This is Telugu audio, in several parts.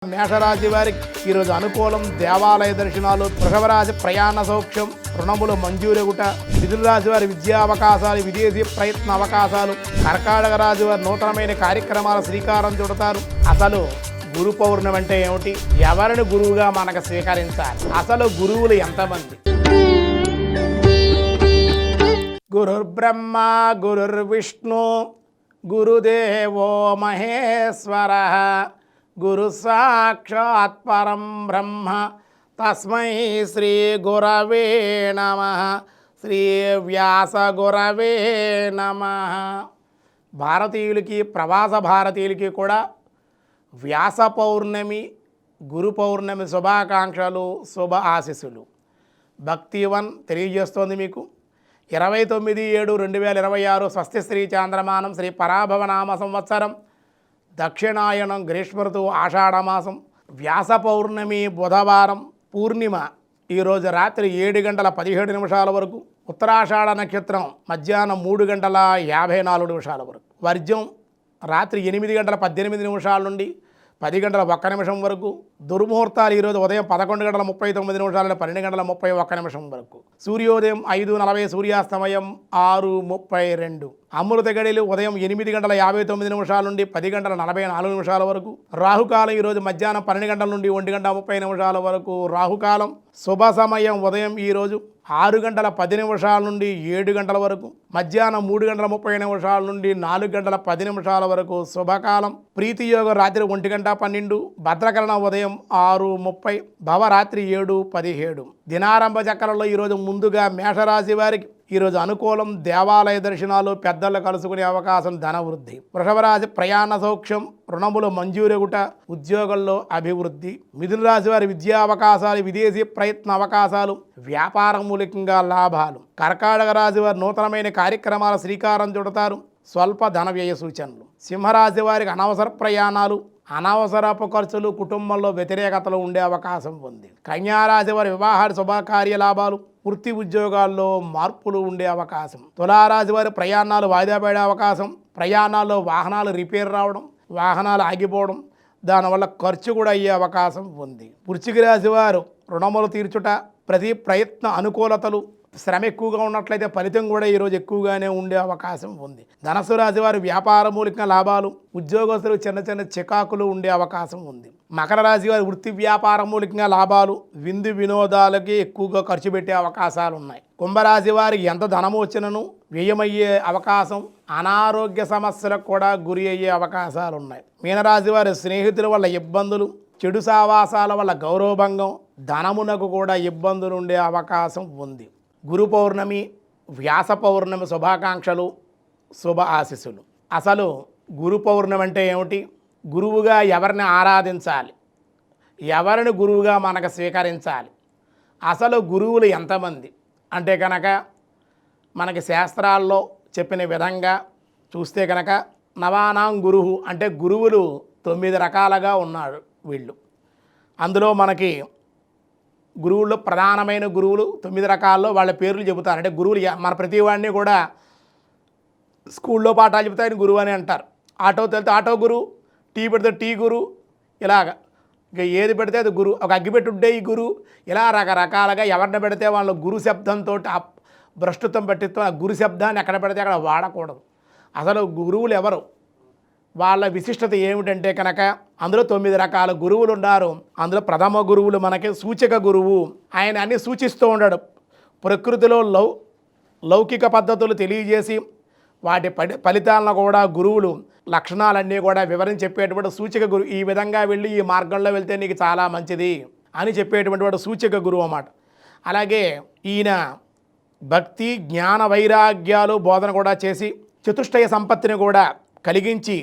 మేషరాశి వారికి ఈరోజు అనుకూలం, దేవాలయ దర్శనాలు, వృషభరాశి ప్రయాణ సౌఖ్యం, రుణములు మంజూరగుట, మిథున రాశి వారి విద్యా అవకాశాలు, విదేశీ ప్రయత్న అవకాశాలు, కర్కాటక రాశి వారి నూతనమైన కార్యక్రమాల శ్రీకారం చుడతారు. అసలు గురు పౌర్ణమి అంటే ఏమిటి? ఎవరిని గురువుగా మనకు స్వీకరించాలి? అసలు గురువులు ఎంతమంది? గురుర్బ్రహ్మ గురుర్విష్ణు గురుదేవో మహేశ్వర గురు సాక్షాత్ పరం బ్రహ్మ తస్మై శ్రీ గురవే నమః. శ్రీ వ్యాస గురవే నమః. భారతీయులకి, ప్రవాస భారతీయులకి కూడా వ్యాస పౌర్ణమి, గురు పౌర్ణమి శుభాకాంక్షలు, శుభ ఆశీస్సులు. భక్తివన్ తెలియజేస్తోంది మీకు. 29/7/2026 స్వస్తి శ్రీ చాంద్రమానం శ్రీ పరాభవనామ సంవత్సరం, దక్షిణాయనం, గ్రీష్మ ఋతువు, ఆషాఢమాసం, వ్యాస పౌర్ణమి బుధవారం, పూర్ణిమ ఈరోజు రాత్రి 7:17 వరకు, ఉత్తరాషాఢ నక్షత్రం మధ్యాహ్నం 3:54 వరకు, వర్జం రాత్రి 8:18 నుండి 10:01 వరకు, దుర్ముహూర్తాలు ఈరోజు ఉదయం 11:39 నుండి 12:31 వరకు, సూర్యోదయం 5:40, సూర్యాస్తమయం 6:32, అమృత గడియలు ఉదయం 8:59 నుండి 10:44 వరకు, రాహుకాలం ఈరోజు మధ్యాహ్నం 12 గంటల నుండి 1:30 వరకు రాహుకాలం, శుభ సమయం ఉదయం ఈరోజు 6:10 నుండి 7 గంటల వరకు, మధ్యాహ్నం 3:30 నుండి 4:10 వరకు శుభకాలం, ప్రీతియోగం రాత్రి 1:12, భద్రకరణం ఉదయం 6:30, భవరాత్రి 7:17. దినారంభ చక్రంలో ఈరోజు ముందుగా మేషరాశి వారికి ఈరోజు అనుకూలం, దేవాలయ దర్శనాలు, పెద్దలు కలుసుకునే అవకాశం, ధన వృద్ధి. వృషభరాశి ప్రయాణ సౌఖ్యం, రుణములు మంజూరగుట, ఉద్యోగంలో అభివృద్ధి. మిథున రాశి వారి విద్యా అవకాశాలు, విదేశీ ప్రయత్న అవకాశాలు, వ్యాపార మూలికంగా లాభాలు. కర్కాటక రాశి వారి నూతనమైన కార్యక్రమాల శ్రీకారం చుడతారు, స్వల్ప ధన వ్యయ సూచనలు. సింహరాశి వారికి అనవసర ప్రయాణాలు, అనవసరపు ఖర్చులు, కుటుంబంలో వ్యతిరేకతలు ఉండే అవకాశం ఉంది. కన్యారాశి వారి వివాహాలు, శుభకార్య లాభాలు, వృత్తి ఉద్యోగాల్లో మార్పులు ఉండే అవకాశం. తులారాశి వారి ప్రయాణాలు వాయిదా పడే అవకాశం, ప్రయాణాల్లో వాహనాలు రిపేర్ రావడం, వాహనాలు ఆగిపోవడం, దానివల్ల ఖర్చు కూడా అయ్యే అవకాశం ఉంది. వృశ్చిక రాశి వారు రుణములు తీర్చుట, ప్రతి ప్రయత్న అనుకూలతలు, శ్రమ ఎక్కువగా ఉన్నట్లయితే ఫలితం కూడా ఈరోజు ఎక్కువగానే ఉండే అవకాశం ఉంది. ధనస్సు రాశి వారి వ్యాపార మూలిక లాభాలు, ఉద్యోగస్తులు చిన్న చికాకులు ఉండే అవకాశం ఉంది. మకర రాశి వారి వృత్తి వ్యాపార మూలికంగా లాభాలు, విందు వినోదాలకి ఎక్కువగా ఖర్చు పెట్టే అవకాశాలు ఉన్నాయి. కుంభరాశి వారికి ఎంత ధనము వచ్చినను వ్యయమయ్యే అవకాశం, అనారోగ్య సమస్యలకు కూడా గురి అయ్యే అవకాశాలు ఉన్నాయి. మీనరాశి వారి స్నేహితుల వల్ల ఇబ్బందులు, చెడు సావాసాల వల్ల గౌరవభంగం, ధనమునకు కూడా ఇబ్బందులు ఉండే అవకాశం ఉంది. గురు పౌర్ణమి, వ్యాస పౌర్ణమి శుభాకాంక్షలు, శుభ ఆశీస్సులు. అసలు గురు పౌర్ణమి అంటే ఏమిటి? గురువుగా ఎవరిని ఆరాధించాలి? ఎవరిని గురువుగా మనకు స్వీకరించాలి? అసలు గురువులు ఎంతమంది అంటే కనుక మనకి శాస్త్రాల్లో చెప్పిన విధంగా చూస్తే కనుక నవానాం గురువు అంటే గురువులు 9 రకాలుగా ఉన్నాడు వీళ్ళు. అందులో మనకి గురువుల్లో ప్రధానమైన గురువులు 9 రకాల్లో వాళ్ళ పేర్లు చెబుతారు. అంటే గురువులు మన ప్రతి వాడిని కూడా స్కూల్లో పాఠాలు చెబుతాయని గురువు అని అంటారు. ఆటో వెళ్తే ఆటో గురువు, టీ పెడితే టీ గురువు, ఇలాగ ఇక ఏది పెడితే అది గురువు. ఒక అగ్గిపెట్టి ఉంటే ఈ గురువు, ఇలా రకరకాలుగా ఎవరిని పెడితే వాళ్ళ గురు శబ్దంతో భ్రష్టుత్వం పట్టిస్తూ ఆ గురు శబ్దాన్ని ఎక్కడ పెడితే అక్కడ వాడకూడదు. అసలు గురువులు ఎవరు, వాళ్ళ విశిష్టత ఏమిటంటే కనుక అందులో 9 రకాల గురువులు ఉన్నారు. అందులో ప్రథమ గురువులు మనకి సూచక గురువు. ఆయన అన్ని సూచిస్తూ ఉన్నాడు. ప్రకృతిలో లౌకిక పద్ధతులు తెలియజేసి వాటి ఫలితాలను కూడా గురువులు లక్షణాలన్నీ కూడా వివరించి చెప్పేటువంటి సూచక గురువు. ఈ విధంగా వెళ్ళి ఈ మార్గంలో వెళ్తే నీకు చాలా మంచిది అని చెప్పేటువంటి వాడు సూచక గురువు అన్నమాట. అలాగే ఈయన భక్తి, జ్ఞాన, వైరాగ్యాలు బోధన కూడా చేసి చతుష్టయ సంపత్తిని కూడా కలిగించి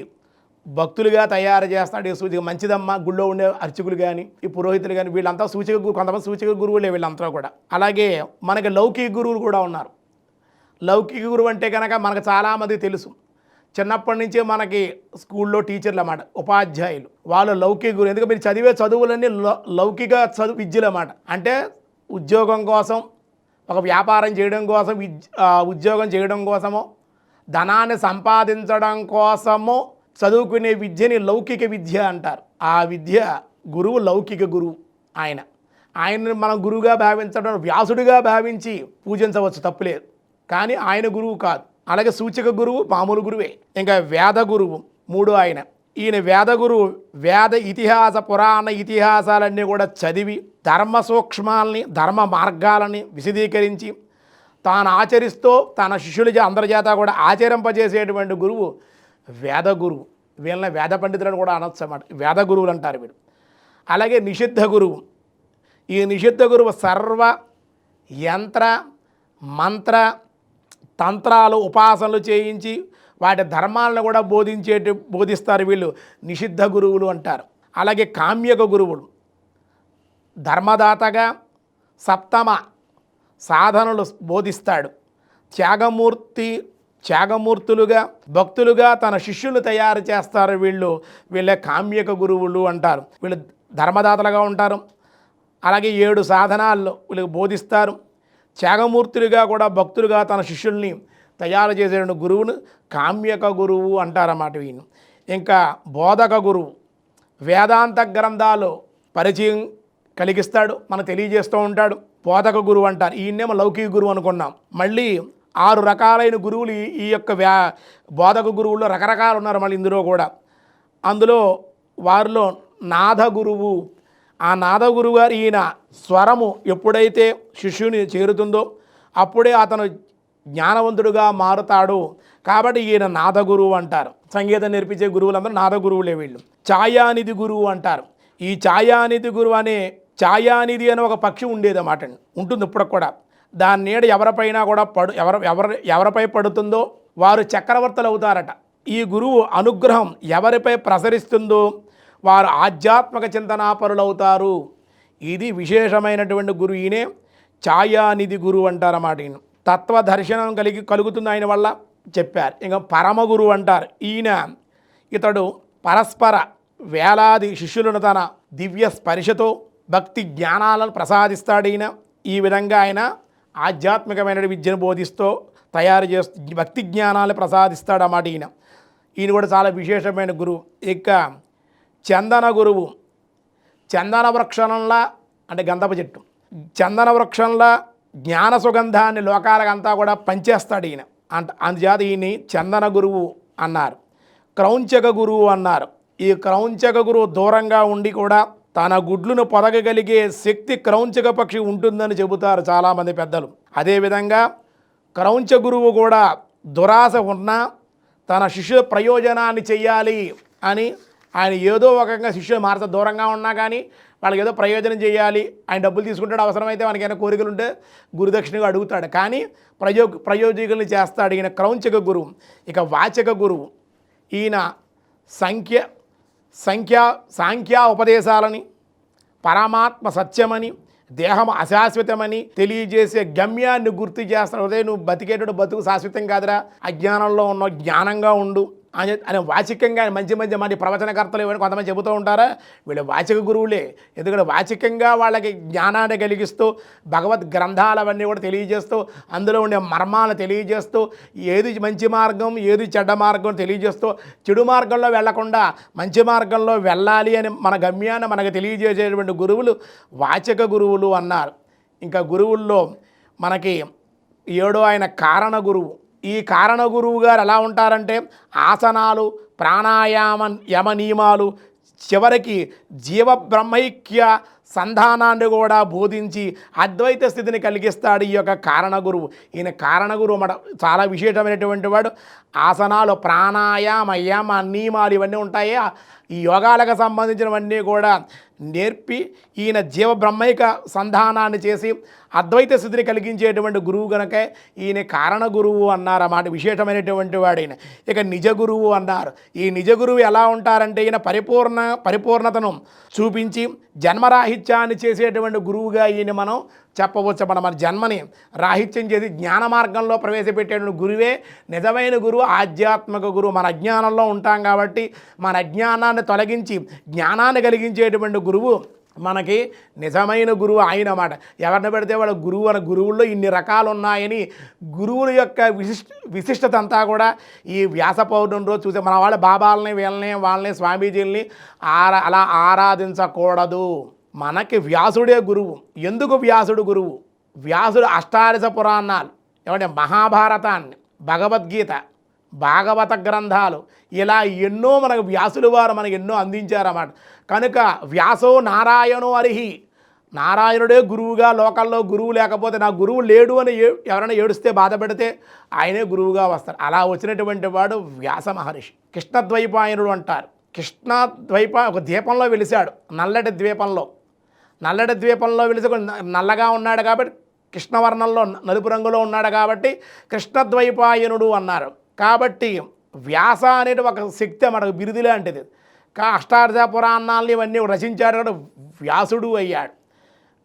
భక్తులుగా తయారు చేస్తాడు. ఈ సూచిక మంచిదమ్మ. గుళ్ళో ఉండే అర్చకులు కానీ, ఈ పురోహితులు కానీ, వీళ్ళంతా సూచిక గురువు. కొంతమంది సూచిక గురువులే వీళ్ళంతా కూడా. అలాగే మనకి లౌకిక గురువులు కూడా ఉన్నారు. లౌకిక గురువు అంటే కనుక మనకు చాలామంది తెలుసు. చిన్నప్పటి నుంచే మనకి స్కూల్లో టీచర్లు అన్నమాట, ఉపాధ్యాయులు. వాళ్ళు లౌకిక గురువు. ఎందుకంటే మీరు చదివే చదువులన్నీ లౌకిక విద్యలు అన్నమాట. అంటే ఉద్యోగం కోసం, ఒక వ్యాపారం చేయడం కోసం, ఉద్యోగం చేయడం కోసమో, ధనాన్ని సంపాదించడం కోసము చదువుకునే విద్యని లౌకిక విద్య అంటారు. ఆ విద్య గురువు లౌకిక గురువు. ఆయనని మనం గురువుగా భావించడం, వ్యాసుడిగా భావించి పూజించవచ్చు, తప్పులేదు. కానీ ఆయన గురువు కాదు. అలాగే సూచక గురువు మామూలు గురువే. ఇంకా వేద గురువు మూడు ఆయన. ఈయన వేద గురువు వేద ఇతిహాస పురాణ ఇతిహాసాలన్నీ కూడా చదివి ధర్మ సూక్ష్మాలని ధర్మ మార్గాలని విశదీకరించి తాను ఆచరిస్తూ తన శిష్యులకి అందరి చేత కూడా ఆచరింపజేసేటువంటి గురువు వేద గురువు. వీళ్ళని వేద పండితులను కూడా అనొచ్చు అన్నమాట, వేద గురువులు అంటారు వీడు. అలాగే నిషిద్ధ గురువు. ఈ నిషిద్ధ గురువు సర్వ యంత్ర మంత్ర తంత్రాలు ఉపాసనలు చేయించి వాటి ధర్మాలను కూడా బోధిస్తారు వీళ్ళు, నిషిద్ధ గురువులు అంటారు. అలాగే కామ్యక గురువులు ధర్మదాతగా సప్తమ సాధనలు బోధిస్తాడు. త్యాగమూర్తులుగా భక్తులుగా తన శిష్యులు తయారు చేస్తారు వీళ్ళే కామ్యక గురువులు అంటారు. వీళ్ళు ధర్మదాతలుగా ఉంటారు. అలాగే 7 సాధనాల్లో వీళ్ళకి బోధిస్తారు. త్యాగమూర్తులుగా కూడా భక్తులుగా తన శిష్యుల్ని తయారు చేసే గురువును కామ్యక గురువు అంటారన్నమాట వీళ్ళు. ఇంకా బోధక గురువు వేదాంత గ్రంథాలు పరిచయం కలిగిస్తాడు, మనకు తెలియజేస్తూ ఉంటాడు, బోధక గురువు అంటారు. ఈయనేమో లౌకిక గురువు అనుకున్నాం. మళ్ళీ 6 రకాలైన గురువులు ఈ యొక్క బోధక గురువుల్లో రకరకాలు ఉన్నారు మళ్ళీ ఇందులో కూడా. అందులో వారిలో నాద గురువు. ఆ నాద గురువు గారు ఈయన స్వరము ఎప్పుడైతే శిష్యుని చేరుతుందో అప్పుడే అతను జ్ఞానవంతుడుగా మారుతాడు. కాబట్టి ఈయన నాద గురువు అంటారు. సంగీతం నేర్పించే గురువులందరూ నాద గురువులే వీళ్ళు. ఛాయానిధి గురువు అంటారు. ఈ ఛాయానిధి గురువు ఛాయానిధి అనే ఒక పక్షి ఉండేది అన్నమాట, ఉంటుంది ఇప్పుడు కూడా. దాని నీడ ఎవరిపైనా కూడా ఎవరిపై పడుతుందో వారు చక్రవర్తులు అవుతారట. ఈ గురువు అనుగ్రహం ఎవరిపై ప్రసరిస్తుందో వారు ఆధ్యాత్మిక చింతనాపరులు అవుతారు. ఇది విశేషమైనటువంటి గురువు. ఈయనే ఛాయానిధి గురువు అంటారన్నమాట. ఈయన తత్వదర్శనం కలుగుతుంది ఆయన వల్ల చెప్పారు. ఇంకా పరమ గురువు అంటారు. ఇతడు పరస్పర వేలాది శిష్యులను తన దివ్య స్పర్శతో భక్తి జ్ఞానాలను ప్రసాదిస్తాడు. ఈ విధంగా ఆయన ఆధ్యాత్మికమైన విద్యను బోధిస్తూ తయారు చేస్తూ భక్తి జ్ఞానాలు ప్రసాదిస్తాడు అన్నమాట. ఈయన కూడా చాలా విశేషమైన గురువు. ఇక చందన గురువు చందన వృక్షంలా అంటే గంధపు చెట్టు, చందన వృక్షంలా జ్ఞాన సుగంధాన్ని లోకాలకంతా కూడా పంచేస్తాడు ఈయన. అందుచేత ఈయన్ని చందన గురువు అన్నారు. క్రౌంచక గురువు అన్నారు. ఈ క్రౌంచక గురువు దూరంగా ఉండి కూడా తన గుడ్లను పొదగగలిగే శక్తి క్రౌంచక పక్షి ఉంటుందని చెబుతారు చాలామంది పెద్దలు. అదేవిధంగా క్రౌంచ గురువు కూడా దురాశ ఉన్నా తన శిష్యుల ప్రయోజనాన్ని చెయ్యాలి అని ఆయన ఏదో ఒక రకంగా శిష్యులు మారత దూరంగా ఉన్నా కానీ వాళ్ళకి ఏదో ప్రయోజనం చేయాలి, ఆయన డబ్బులు తీసుకుంటాడు, అవసరమైతే మనకి ఏమైనా కోరికలు ఉంటే గురుదక్షిణగా అడుగుతాడు, కానీ ప్రయోజకుల్ని చేస్తాడు ఈయన క్రౌంచక గురువు. ఇక వాచక గురువు ఈయన సాంఖ్య ఉపదేశాలని పరమాత్మ సత్యమని దేహం అశాశ్వతమని తెలియజేసే గమ్యాన్ని గుర్తు చేస్తాడు. అదే నువ్వు బతికేటప్పుడు బతుకు శాశ్వతం కాదురా, అజ్ఞానంలో ఉన్న జ్ఞానంగా ఉండు అని వాచికంగా మంచి ప్రవచనకర్తలు ఏమైనా కొంతమంది చెబుతూ ఉంటారా, వీళ్ళు వాచిక గురువులే. ఎందుకంటే వాచికంగా వాళ్ళకి జ్ఞానాన్ని కలిగిస్తూ భగవద్ గ్రంథాలవన్నీ కూడా తెలియజేస్తూ అందులో ఉండే మర్మాలను తెలియజేస్తూ ఏది మంచి మార్గం ఏది చెడ్డ మార్గం తెలియజేస్తూ చెడు మార్గంలో వెళ్లకుండా మంచి మార్గంలో వెళ్ళాలి అని మన గమ్యాన్ని మనకు తెలియజేసేటువంటి గురువులు వాచక గురువులు అన్నారు. ఇంకా గురువుల్లో మనకి 7వ ఆయన కారణ గురువు. ఈ కారణ గురువు గారు ఎలా ఉంటారంటే ఆసనాలు యమ నియమాలు చివరికి జీవ బ్రహ్మైక్య సంధానాన్ని కూడా బోధించి అద్వైత స్థితిని కలిగిస్తాడు ఈ యొక్క కారణ గురువు. ఈయన కారణ గురువు మన చాలా విశేషమైనటువంటి వాడు. ఆసనాలు యమ నియమాలు ఇవన్నీ ఉంటాయి, ఈ యోగాలకు సంబంధించినవన్నీ కూడా నేర్పి ఈయన జీవ బ్రహ్మైక సంధానాన్ని చేసి అద్వైత స్థితిని కలిగించేటువంటి గురువు కనుక ఈయన కారణ గురువు అన్నారన్నమాట. విశేషమైనటువంటి వాడు ఈయన. ఇక నిజ గురువు అన్నారు. ఈ నిజ గురువు ఎలా ఉంటారంటే ఈయన పరిపూర్ణతను చూపించి జన్మరాహిత్యాన్ని చేసేటువంటి గురువుగా ఈయన మనం చెప్పవచ్చు. మన జన్మని రాహిత్యం చేసి జ్ఞాన మార్గంలో ప్రవేశపెట్టేటువంటి గురువే నిజమైన గురువు, ఆధ్యాత్మిక గురువు. మన అజ్ఞానంలో ఉంటాం కాబట్టి మన అజ్ఞానాన్ని తొలగించి జ్ఞానాన్ని కలిగించేటువంటి గురువు మనకి నిజమైన గురువు ఆయన అన్నమాట. ఎవరిని పెడితే వాళ్ళ గురువు అని గురువుల్లో ఇన్ని రకాలు ఉన్నాయని గురువుల యొక్క విశిష్టత అంతా కూడా ఈ వ్యాస పౌర్ణమి రోజు చూసే మన వాళ్ళ బాబాలని వాళ్ళని స్వామీజీల్ని అలా ఆరాధించకూడదు. మనకి వ్యాసుడే గురువు. ఎందుకు వ్యాసుడు గురువు? వ్యాసుడు అష్టాదశ పురాణాలు ఏమంటే మహాభారతాన్ని, భగవద్గీత, భాగవత గ్రంథాలు ఇలా ఎన్నో మనకు వ్యాసులు వారు మనకు ఎన్నో అందించారన్నమాట. కనుక వ్యాసో నారాయణో హరిహి, నారాయణుడే గురువుగా, లోకల్లో గురువు లేకపోతే నా గురువు లేడు అని ఎవరైనా ఏడుస్తే బాధపడితే ఆయనే గురువుగా వస్తారు. అలా వచ్చినటువంటి వాడు వ్యాస మహర్షి. కృష్ణద్వైపాయనుడు అంటారు. ఒక ద్వీపంలో వెలిశాడు, నల్లటి ద్వీపంలో. నల్లటి ద్వీపంలో వెలిసి నల్లగా ఉన్నాడు కాబట్టి, కృష్ణవర్ణంలో నలుపు రంగులో ఉన్నాడు కాబట్టి కృష్ణద్వైపాయనుడు అన్నారు. కాబట్టి వ్యాస అనేది ఒక శక్తి మనకు బిరుదు లాంటిది. అష్టాదశ పురాణాలని ఇవన్నీ రచించాడు కాబట్టి వ్యాసుడు అయ్యాడు.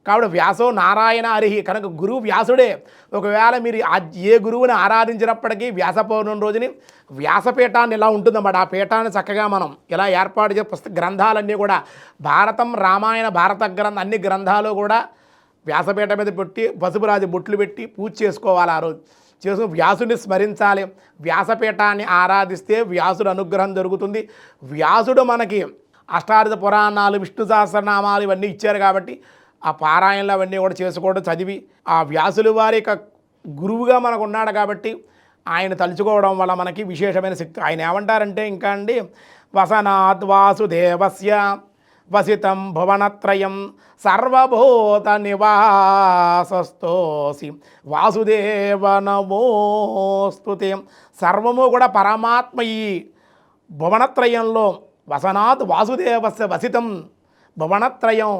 కాబట్టి వ్యాసో నారాయణ హరిహి, కనుక గురువు వ్యాసుడే. ఒకవేళ మీరు ఏ గురువుని ఆరాధించినప్పటికీ వ్యాస పౌర్ణమి రోజుని వ్యాసపీఠాన్ని ఇలా ఉంటుందన్నమాట. ఆ పీఠాన్ని చక్కగా మనం ఇలా ఏర్పాటు చేసే గ్రంథాలన్నీ కూడా భారతం, రామాయణ, భారత గ్రంథం అన్ని గ్రంథాలు కూడా వ్యాసపీఠ మీద పెట్టి పసుపు రాజు బొట్లు పెట్టి పూజ చేసుకోవాలి. ఆ రోజు చేసుకుని వ్యాసుని స్మరించాలి. వ్యాసపీఠాన్ని ఆరాధిస్తే వ్యాసుడు అనుగ్రహం జరుగుతుంది. వ్యాసుడు మనకి అష్టాదశ పురాణాలు, విష్ణు సహస్రనామాలు ఇవన్నీ ఇచ్చారు కాబట్టి ఆ పారాయణలు అవన్నీ కూడా చేసుకోవడం, చదివి ఆ వ్యాసులు వారి యొక్క గురువుగా మనకు ఉన్నాడు కాబట్టి ఆయన తలుచుకోవడం వల్ల మనకి విశేషమైన శక్తి. ఆయన ఏమంటారంటే ఇంకా అండి, వసనాద్ వాసుదేవస్య వసితం భువనత్రయం సర్వభూత నివాసస్తోసి వాసుదేవ నమోస్తుతే. సర్వము కూడా పరమాత్మ ఈ భువనత్రయంలో వసనాత్ వాసుదేవస్య వసితం, భువనత్రయం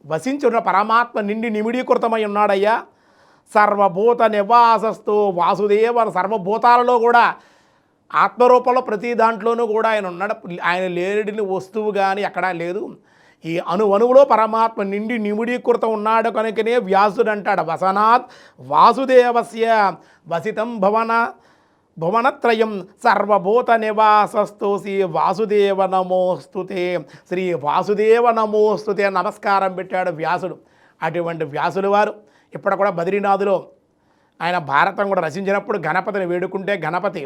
వసించున్న పరమాత్మ నిండి నిమిడీకృతమై ఉన్నాడయ్యా. సర్వభూత నివాసస్తు వాసుదేవ, సర్వభూతాలలో కూడా ఆత్మరూపంలో ప్రతి దాంట్లోనూ కూడా ఆయన ఉన్నాడు. ఆయన లేడిని వస్తువు కానీ ఎక్కడా లేదు. ఈ అణువులో పరమాత్మ నిండి నిమిడీకృతం ఉన్నాడు. కనుకనే వ్యాసుడు అంటాడు వసనాత్ వాసుదేవస్య వసితం భువనత్రయం సర్వభూత నివాసస్తు శ్రీ వాసుదేవ నమోస్తుతే. శ్రీ వాసుదేవ నమోస్తుతే నమస్కారం పెట్టాడు వ్యాసుడు. అటువంటి వ్యాసులు వారు ఇప్పుడు కూడా బద్రీనాథులో ఆయన భారతం కూడా రచించినప్పుడు గణపతిని వేడుకుంటే గణపతి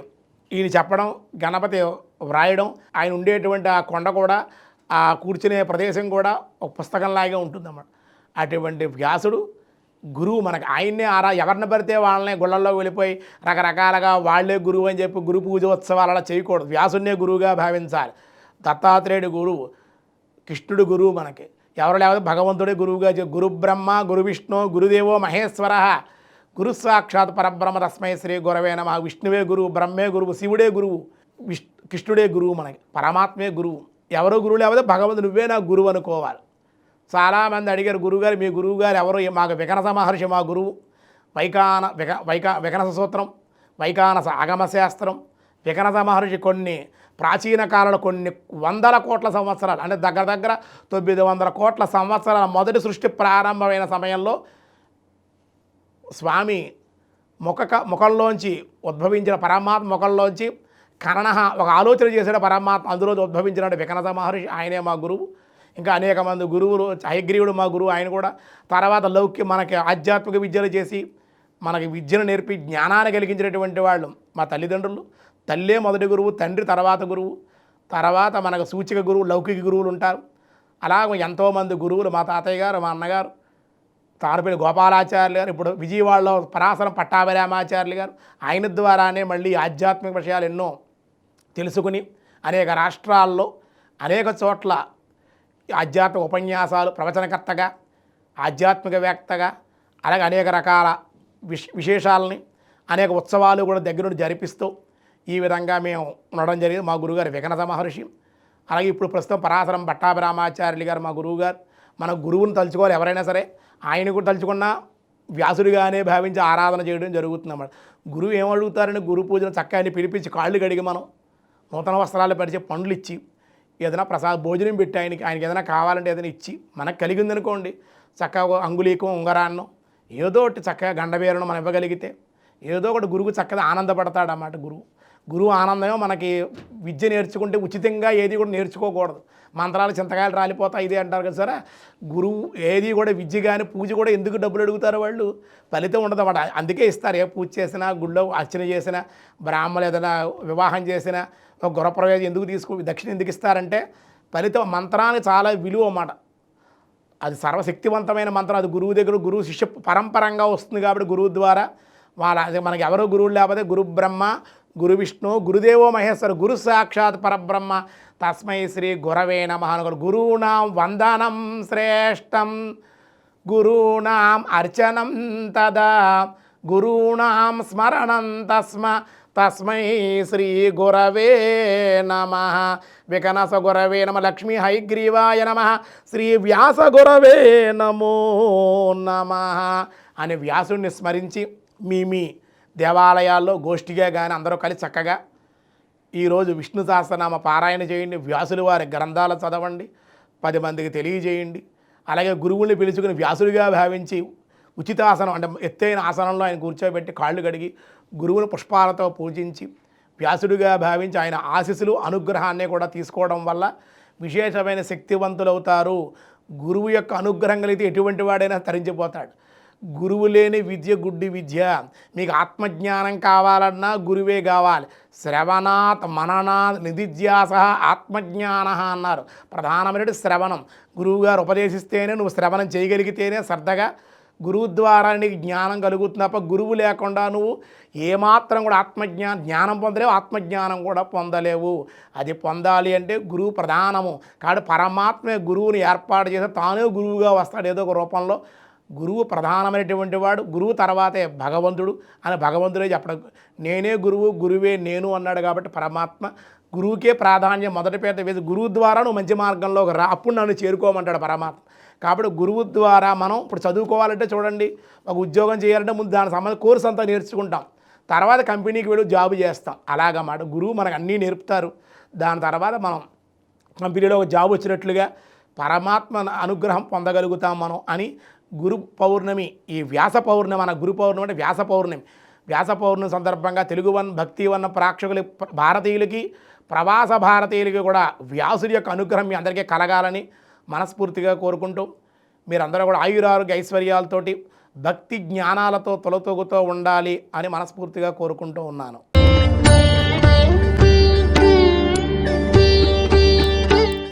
ఈయన చెప్పడం, గణపతి వ్రాయడం, ఆయన ఉండేటువంటి ఆ కొండ కూడా, ఆ కూర్చునే ప్రదేశం కూడా ఒక పుస్తకంలాగే ఉంటుందన్నమాట. అటువంటి వ్యాసుడు గురువు మనకి. ఆయన్నే ఎవరిని పడితే వాళ్ళనే గుళ్ళల్లో వెళ్ళిపోయి రకరకాలుగా వాళ్ళే గురువు అని చెప్పి గురు పూజోత్సవాలు అలా చేయకూడదు. వ్యాసుడినే గురువుగా భావించాలి. దత్తాత్రేయుడు గురువు, కృష్ణుడు గురువు మనకి. ఎవరు లేకపోతే భగవంతుడే గురువుగా. గురు బ్రహ్మ, గురు విష్ణు, గురుదేవో మహేశ్వర, గురు సాక్షాత్ పరబ్రహ్మ తస్మై శ్రీ గురవే నమః. విష్ణువే గురువు, బ్రహ్మే గురువు, శివుడే గురువు, కృష్ణుడే గురువు మనకి, పరమాత్మే గురువు. ఎవరో గురువు లేకపోతే భగవంతుడు నువ్వే నా గురువు అనుకోవాలి. చాలామంది అడిగారు, గురువుగారు మీ గురువుగారు ఎవరు? మాకు వికనస మహర్షి మా గురువు. వికనస సూత్రం, వైకానస ఆగమశాస్త్రం, వికనస మహర్షి కొన్ని ప్రాచీన కాలంలో కొన్ని వందల కోట్ల సంవత్సరాలు, అంటే దగ్గర 900 కోట్ల సంవత్సరాల మొదటి సృష్టి ప్రారంభమైన సమయంలో స్వామి ముఖంలోంచి ఉద్భవించిన పరమాత్మ ముఖంలోంచి కరణ ఒక ఆలోచన చేసాడు పరమాత్మ, అందులో ఉద్భవించినట్టు వికనస మహర్షి, ఆయనే మా గురువు. ఇంకా అనేక మంది గురువులు, హయగ్రీవుడు మా గురువు, ఆయన కూడా. తర్వాత మనకి ఆధ్యాత్మిక విద్యలు చేసి మనకి విద్యను నేర్పి జ్ఞానాన్ని కలిగించినటువంటి వాళ్ళు మా తల్లిదండ్రులు. తల్లే మొదటి గురువు, తండ్రి తర్వాత గురువు, తర్వాత మనకు సూచిక గురువు, లౌకిక గురువులు ఉంటారు. అలాగ ఎంతోమంది గురువులు, మా తాతయ్య గారు, మా అన్నగారు తారుపల్లి గోపాలాచార్యులు గారు, ఇప్పుడు విజయవాడలో పరాశరం పట్టాభిరామాచార్యులు గారు, ఆయన ద్వారానే మళ్ళీ ఆధ్యాత్మిక విషయాలు ఎన్నో తెలుసుకుని అనేక రాష్ట్రాల్లో అనేక చోట్ల ఆధ్యాత్మిక ఉపన్యాసాలు, ప్రవచనకర్తగా, ఆధ్యాత్మికవేత్తగా, అలాగే అనేక రకాల విశేషాలని, అనేక ఉత్సవాలు కూడా దగ్గరుండి జరిపిస్తూ ఈ విధంగా మేము ఉండడం జరిగింది. మా గురువుగారు వికనస మహర్షి. అలాగే ఇప్పుడు ప్రస్తుతం పరాశరం పట్టాభిరామాచార్యులు గారు మా గురువుగారు. మన గురువుని తలుచుకోవాలి ఎవరైనా సరే. ఆయన కూడా తలుచుకున్నా వ్యాసుడిగానే భావించి ఆరాధన చేయడం జరుగుతుంది అన్నమాట. గురువు ఏమడుగుతారని గురు పూజను చక్కగా పిలిపించి కాళ్ళు కడిగి మనం నూతన వస్త్రాలు పరిచే పండ్లు ఇచ్చి ఏదైనా భోజనం పెట్టి ఆయనకి ఏదైనా కావాలంటే ఏదైనా ఇచ్చి మనకు కలిగిందనుకోండి చక్కగా అంగుళీకం, ఉంగరాన్నో ఏదో ఒకటి చక్కగా గండబేరను మనం ఇవ్వగలిగితే ఏదో ఒకటి గురువు చక్కగా ఆనందపడతాడన్నమాట. గురువు ఆనందమే మనకి. విద్య నేర్చుకుంటే ఉచితంగా ఏది కూడా నేర్చుకోకూడదు. మంత్రాలు చింతకాయలు రాలిపోతాయి ఇదే అంటారు కదా సరే. గురువు ఏది కూడా విద్య కానీ పూజ కూడా ఎందుకు డబ్బులు అడుగుతారు వాళ్ళు? ఫలితం ఉండదు అన్నమాట. అందుకే ఇస్తారు. ఏ పూజ చేసినా, గుళ్ళో అర్చన చేసినా, బ్రాహ్మణులు ఏదైనా వివాహం చేసినా, ఒక గృహప్రవేశం ఎందుకు దక్షిణ ఎందుకు ఇస్తారంటే ఫలితం. మంత్రానికి చాలా విలువ అన్నమాట. అది సర్వశక్తివంతమైన మంత్రం. అది గురువు దగ్గర గురువు శిష్య పరంపరంగా వస్తుంది కాబట్టి గురువు ద్వారా అది మనకి ఎవరో గురువులు లేకపోతే గురు బ్రహ్మ, గురు విష్ణు, గురుదేవో మహేశ్వర, గురు సాక్షాత్ పరబ్రహ్మ, తస్మై శ్రీ గురవే నమః. గురూణాం వందనం శ్రేష్టం, గురూణాం అర్చనం తదా, గురూణాం స్మరణం తస్మై శ్రీ గురవే నమః. వికనస గురవే నమ, లక్ష్మీ హైగ్రీవాయ నమ, శ్రీ వ్యాస గురవే నమో నమః అని వ్యాసుడిని స్మరించి మీ దేవాలయాల్లో గోష్ఠిగా కానీ అందరూ కలిసి చక్కగా ఈరోజు విష్ణు సహస్రనామ పారాయణ చేయండి. వ్యాసుల వారి గ్రంథాలు చదవండి, 10 మందికి తెలియజేయండి. అలాగే గురువుల్ని పిలుచుకుని వ్యాసుడిగా భావించి ఉచితాసనం అంటే ఎత్తైన ఆసనంలో ఆయన కూర్చోబెట్టి కాళ్ళు కడిగి గురువుని పుష్పాలతో పూజించి వ్యాసుడిగా భావించి ఆయన ఆశీస్సులు అనుగ్రహాన్ని కూడా తీసుకోవడం వల్ల విశేషమైన శక్తివంతులవుతారు. గురువు యొక్క అనుగ్రహం కలిగితే ఎటువంటి వాడైనా తరించిపోతాడు. గురువు లేని విద్య గుడ్డి విద్య. మీకు ఆత్మజ్ఞానం కావాలన్నా గురువే కావాలి. శ్రవణాత్ మననాత్ నిధిధ్యాస ఆత్మజ్ఞాన అన్నారు. ప్రధానమైన శ్రవణం. గురువుగారు ఉపదేశిస్తేనే నువ్వు శ్రవణం చేయగలిగితేనే శ్రద్ధగా గురువు ద్వారా నీకు జ్ఞానం కలుగుతుంది తప్ప గురువు లేకుండా నువ్వు ఏమాత్రం కూడా జ్ఞానం పొందలేవు, ఆత్మజ్ఞానం కూడా పొందలేవు. అది పొందాలి అంటే గురువు ప్రధానము. కాబట్టి పరమాత్మే గురువుని ఏర్పాటు చేస్తే తానే గురువుగా వస్తాడు ఏదో ఒక రూపంలో. గురువు ప్రధానమైనటువంటి వాడు. గురువు తర్వాతే భగవంతుడు అని భగవంతుడే చెప్పడం. నేనే గురువు, గురువే నేను అన్నాడు. కాబట్టి పరమాత్మ గురువుకే ప్రాధాన్యం మొదటి పేద వేసి గురువు ద్వారా నువ్వు మంచి మార్గంలోకి రా, అప్పుడు నన్ను చేరుకోమంటాడు పరమాత్మ. కాబట్టి గురువు ద్వారా మనం ఇప్పుడు చదువుకోవాలంటే చూడండి, ఒక ఉద్యోగం చేయాలంటే ముందు దానికి సంబంధించిన కోర్స్ అంతా నేర్చుకుంటాం, తర్వాత కంపెనీకి వెళ్ళి జాబ్ చేస్తాం. అలాగన్నమాట గురువు మనకు అన్నీ నేర్పుతారు. దాని తర్వాత మనం కంపెనీలో ఒక జాబ్ వచ్చినట్లుగా పరమాత్మ అనుగ్రహం పొందగలుగుతాం మనం అని. గురు పౌర్ణమి, ఈ వ్యాస పౌర్ణమి, మన గురు పౌర్ణమి అంటే వ్యాస పౌర్ణమి. వ్యాస పౌర్ణమి సందర్భంగా తెలుగు భక్తి వన్న ప్రేక్షకులు భారతీయులకి, ప్రవాస భారతీయులకి కూడా వ్యాసుడి యొక్క అనుగ్రహం మీ అందరికీ కలగాలని మనస్ఫూర్తిగా కోరుకుంటూ, మీరందరూ కూడా ఆయురారోగ్య ఐశ్వర్యాలతోటి భక్తి జ్ఞానాలతో తొలతూగుతూ ఉండాలి అని మనస్ఫూర్తిగా కోరుకుంటూ ఉన్నాను.